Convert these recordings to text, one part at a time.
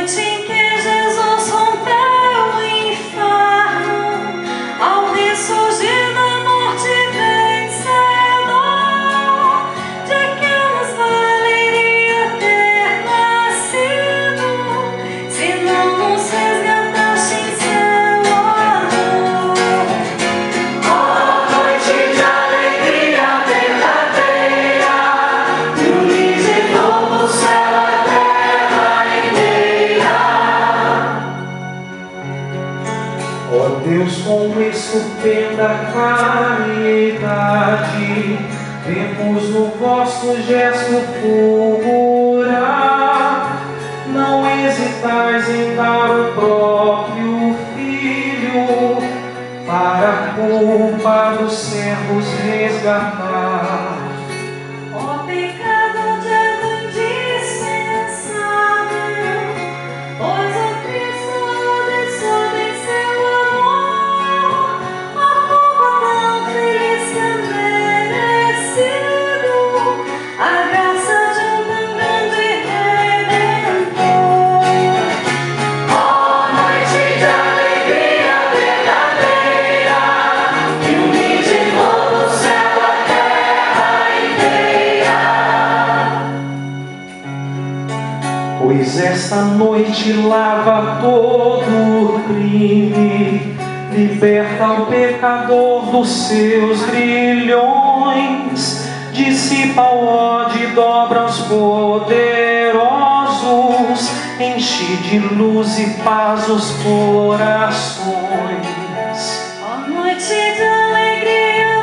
noite em que Jesus rompeu o inferno, ao ressurgir da morte vencedor, de que nos valeria ter nascido, se não nos resgataste em seu amor? Ó noite de alegria verdadeira, de unir de novo o céu, a terra inteira. Ó Deus, com estupenda caridade, vemos no vosso gesto fulgurar. Não hesitais em dar o próprio Filho, para a culpa dos servos resgatar. Ó pecado de ego indispensável, pois o Cristo deixou em seu amor a culpa tão feliz que é merecido, a graça de um tão grande Redentor. Ó noite de alegria verdadeira, de unir de novo o céu, a terra inteira. Pois esta noite lava todo crime, liberta o pecador dos seus grilhões, dissipa o ódio e dobra os poderosos, enche de luz e paz os corações. Ó noite de alegria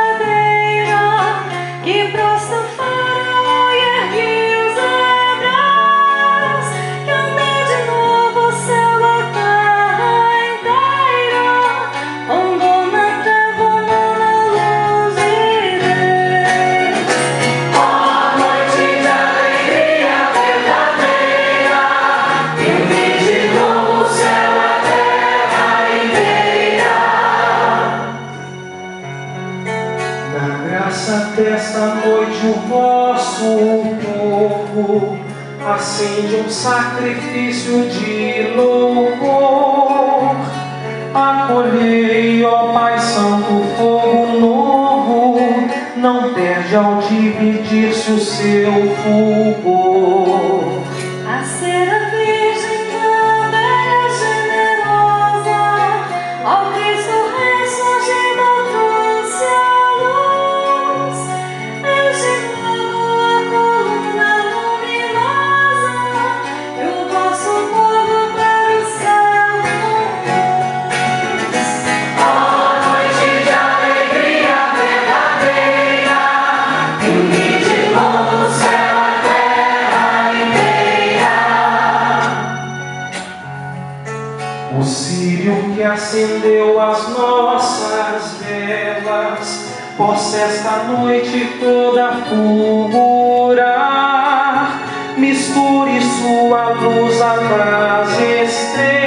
verdadeira, que prostra o farol e ergue os hebreus, que ande de novo o céu, a terra inteira, rondou na treva, na luz de Deus. Ó noite de alegria verdadeira, de unir de novo o céu, a terra inteira. Na graça desta noite o vosso povo acende um sacrifício de louvor. Acolhei, ó Pai Santo, fogo novo, não perde ao dividir-se o seu fulgor. A ser a Virgem também generosa, ao Cristo ressurgido trouxe a luz, enche logo a coluna luminosa, e o vosso povo para o céu conduz. Ó noite de alegria verdadeira, de unir de novo o céu, a terra inteira. O círio que acendeu as nossas velas, possa esta noite toda fulgurar, misture sua luz às estrelas.